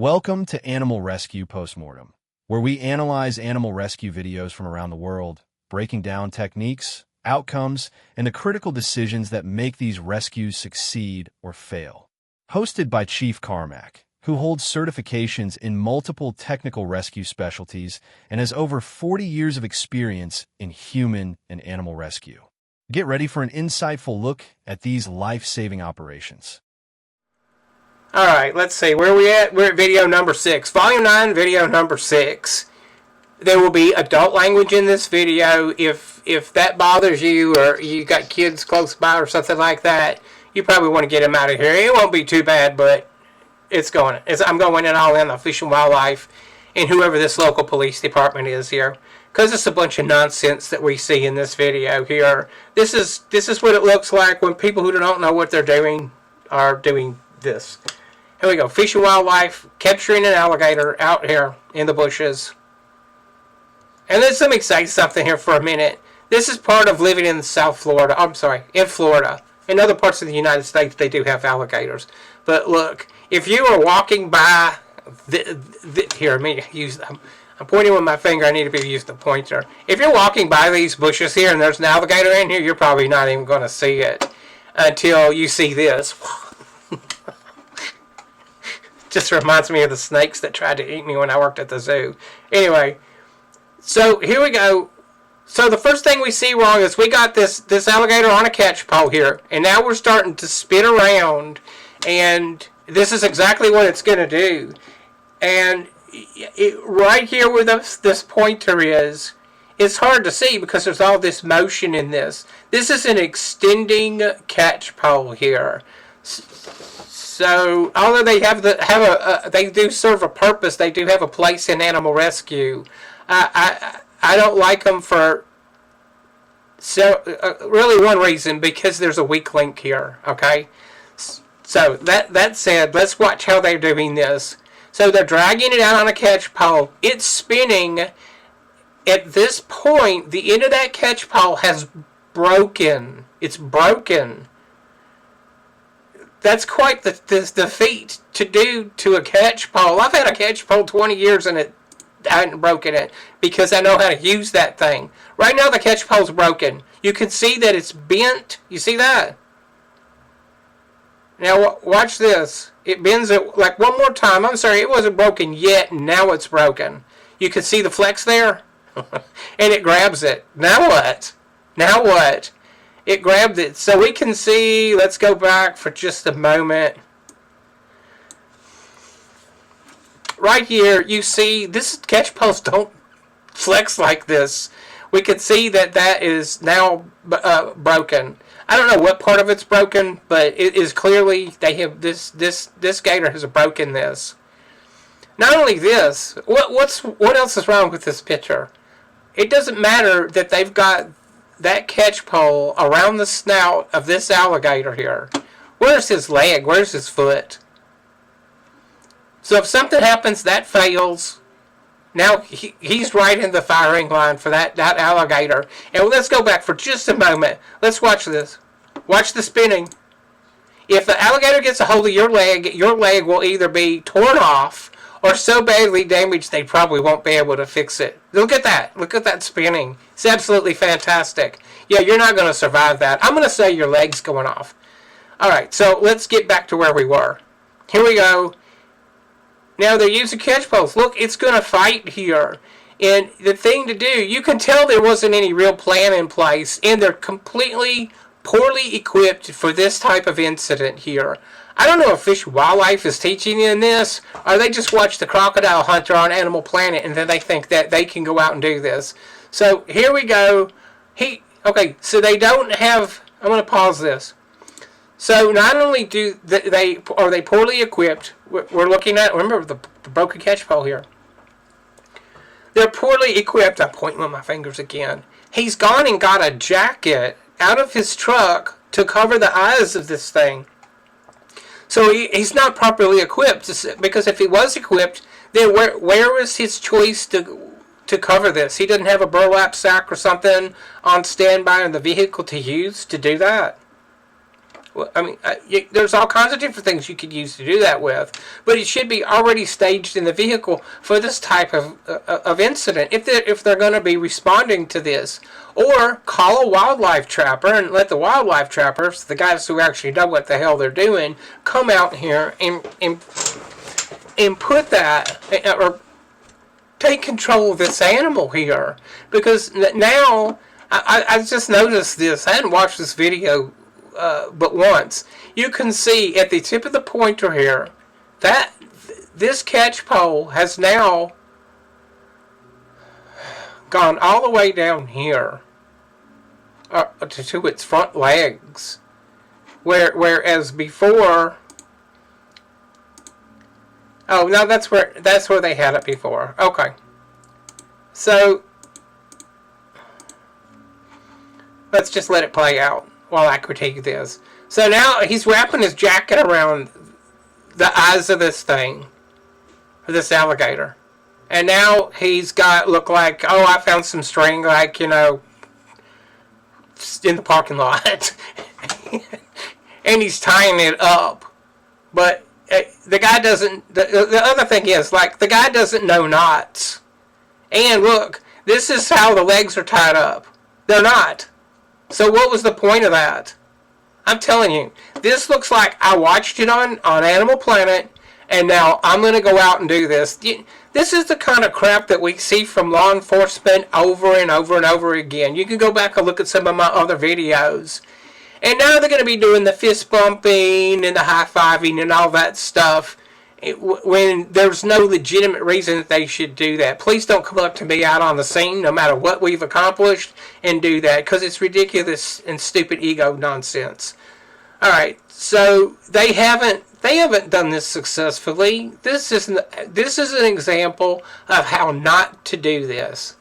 Welcome to Animal Rescue Postmortem, where we analyze animal rescue videos from around the world, breaking down techniques, outcomes, and the critical decisions that make these rescues succeed or fail. Hosted by Chief Carmack, who holds certifications in multiple technical rescue specialties and has over 40 years of experience in human and animal rescue. Get ready for an insightful look at these life-saving operations. Alright, let's see. Where are we at? We're at video number 6. Volume 9, video number 6. There will be adult language in this video. If that bothers you, or you got kids close by or something like that, you probably want to get them out of here. It won't be too bad, but I'm going in all in the Fish and Wildlife and whoever this local police department is here. Because it's a bunch of nonsense that we see in this video here. This is what it looks like when people who don't know what they're doing are doing this. Here we go. Fish and Wildlife capturing an alligator out here in the bushes. And let me say something here for a minute. This is part of living in South Florida. I'm sorry, in Florida. In other parts of the United States, they do have alligators. But look, if you are walking by... here, let me use them. I'm pointing with my finger. I need to be using the pointer. If you're walking by these bushes here and there's an alligator in here, you're probably not even going to see it until you see this. Just reminds me of the snakes that tried to eat me when I worked at the zoo. Anyway, so here we go. So the first thing we see wrong is we got this alligator on a catch pole here, and now we're starting to spin around, and this is exactly what it's going to do. And right here where this pointer is, it's hard to see because there's all this motion in this. This is an extending catch pole here. So, although they they do serve a purpose, they do have a place in animal rescue. I don't like them for really one reason, because there's a weak link here. Okay, so that said, let's watch how they're doing this. So they're dragging it out on a catch pole. It's spinning. At this point, the end of that catch pole has broken. It's broken. That's quite the feat to do to a catch pole. I've had a catch pole 20 years and I hadn't broken it because I know how to use that thing. Right now the catch pole's broken. You can see that it's bent. You see that? Now watch this. It bends it like one more time. I'm sorry, it wasn't broken yet, and now it's broken. You can see the flex there? And it grabs it. Now what? Now what? It grabbed it. So we can see, let's go back for just a moment. Right here, you see, this catch poles don't flex like this. We can see that is now broken. I don't know what part of it's broken, but it is clearly, they have this gator has broken this. Not only this, what else is wrong with this picture? It doesn't matter that they've got that catch pole around the snout of this alligator here. Where's his leg? Where's his foot? So if something happens, that fails. Now he's right in the firing line for that alligator. And let's go back for just a moment. Let's watch this. Watch the spinning. If the alligator gets a hold of your leg will either be torn off or so badly damaged they probably won't be able to fix it. Look at that. Look at that spinning. It's absolutely fantastic. Yeah, you're not going to survive that. I'm going to say your leg's going off. Alright, so let's get back to where we were. Here we go. Now they're using catch poles. Look, it's going to fight here. And the thing to do, you can tell there wasn't any real plan in place, and they're completely poorly equipped for this type of incident here. I don't know if Fish and Wildlife is teaching in this, or they just watch the crocodile hunter on Animal Planet and then they think that they can go out and do this. So here we go. Okay, so they don't have... I'm going to pause this. So not only are they poorly equipped, we're looking at, remember the broken catch pole here. They're poorly equipped. I'm pointing with my fingers again. He's gone and got a jacket out of his truck to cover the eyes of this thing. So he's not properly equipped, because if he was equipped, then where was his choice to cover this? He didn't have a burlap sack or something on standby in the vehicle to use to do that. Well, I mean, there's all kinds of different things you could use to do that with, but it should be already staged in the vehicle for this type of incident. If they're going to be responding to this, or call a wildlife trapper and let the wildlife trappers, the guys who actually know what the hell they're doing, come out here and put that or take control of this animal here, because now I just noticed this. I hadn't watched this video but once. You can see at the tip of the pointer here that this catch pole has now gone all the way down here to its front legs, whereas before. Oh no, that's where they had it before. Okay, so let's just let it play out while I critique this. So now he's wrapping his jacket around the eyes of this thing, this alligator. And now he's got, look like, oh, I found some string, like, in the parking lot. And he's tying it up. But the guy doesn't, the other thing is, like, the guy doesn't know knots. And look, this is how the legs are tied up. They're not. So what was the point of that? I'm telling you, this looks like I watched it on Animal Planet, and now I'm going to go out and do this. This is the kind of crap that we see from law enforcement over and over and over again. You can go back and look at some of my other videos. And now they're going to be doing the fist bumping and the high-fiving and all that stuff when there's no legitimate reason that they should do that. Please don't come up to me out on the scene, no matter what we've accomplished, and do that, because it's ridiculous and stupid ego nonsense. Alright, so they haven't done this successfully. This is an example of how not to do this.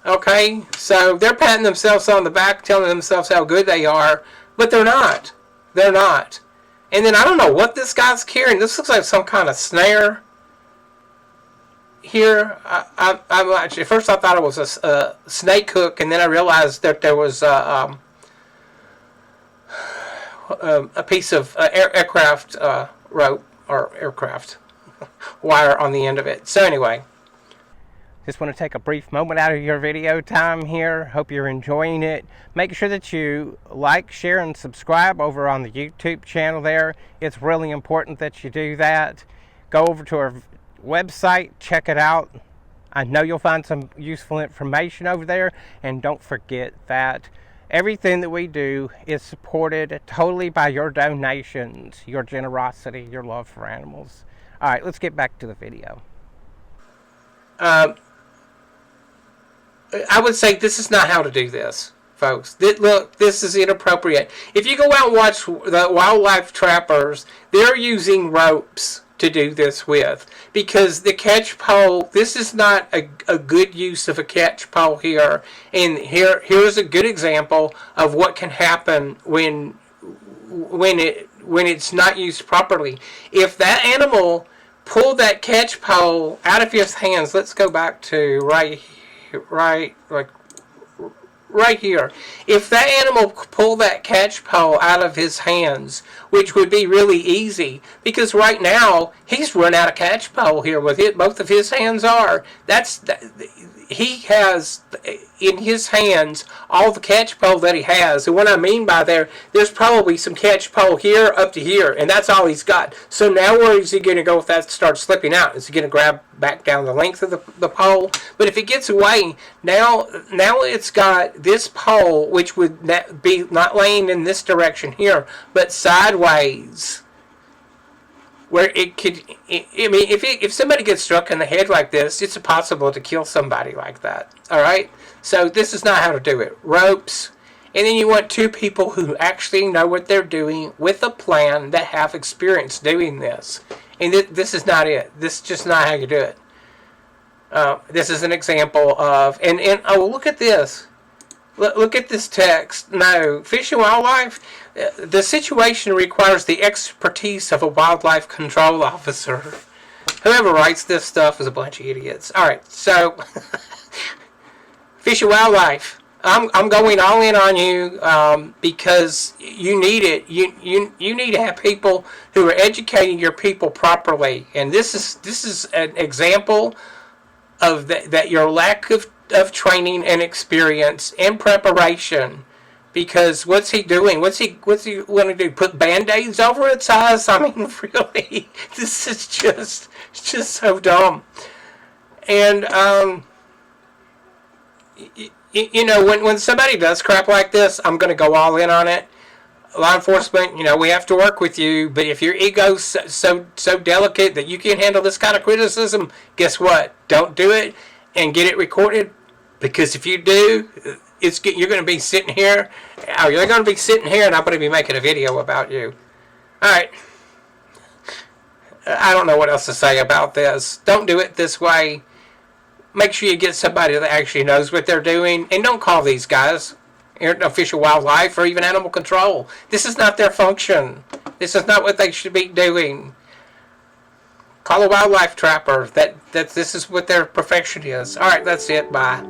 Okay? So they're patting themselves on the back, telling themselves how good they are, but they're not. They're not. And then I don't know what this guy's carrying. This looks like some kind of snare here. I'm actually, at first I thought it was a snake hook, and then I realized that there was a piece of aircraft rope or aircraft wire on the end of it. So anyway, just want to take a brief moment out of your video time here. Hope you're enjoying it. Make sure that you like, share, and subscribe over on the YouTube channel there. It's really important that you do that. Go over to our website, check it out. I know you'll find some useful information over there. And don't forget that everything that we do is supported totally by your donations, your generosity, your love for animals. All right, let's get back to the video. I would say this is not how to do this, folks. Look, this is inappropriate. If you go out and watch the wildlife trappers, they're using ropes to do this with. Because the catch pole, this is not a good use of a catch pole here. And here's a good example of what can happen when it's not used properly. If that animal pulled that catch pole out of his hands, let's go back to right here. If that animal pulled that catch pole out of his hands, which would be really easy, because right now he's run out of catch pole here with it. Both of his hands are. He has in his hands all the catch pole that he has. And what I mean by there's probably some catch pole here up to here, and that's all he's got. So now where is he going to go if that starts slipping out? Is he going to grab back down the length of the pole? But if it gets away, now it's got this pole, which would be not laying in this direction here, but sideways, where it could, I mean, if somebody gets struck in the head like this, it's possible to kill somebody like that. All right? So this is not how to do it. Ropes, and then you want two people who actually know what they're doing with a plan, that have experience doing this. And this is not it. This is just not how you do it. This is an example of, and oh, look at this. Look at this text. No, Fish and Wildlife, the situation requires the expertise of a wildlife control officer. Whoever writes this stuff is a bunch of idiots. Alright, so, Fish and Wildlife, I'm going all in on you because you need it. You need to have people who are educating your people properly, and this is an example of that your lack of training and experience and preparation. Because what's he doing? What's he going to do? Put band-aids over its eyes? I mean, really, this is just so dumb. And you know, when somebody does crap like this, I'm going to go all in on it. Law enforcement, you know, we have to work with you, but if your ego's so delicate that you can't handle this kind of criticism, guess what? Don't do it and get it recorded, because if you do, you're going to be sitting here, or you're going to be sitting here, and I'm going to be making a video about you. All right. I don't know what else to say about this. Don't do it this way. Make sure you get somebody that actually knows what they're doing, and don't call these guys official wildlife or even animal control. This is not their function. This is not what they should be doing. Call a wildlife trapper. This is what their profession is. All right, that's it. Bye.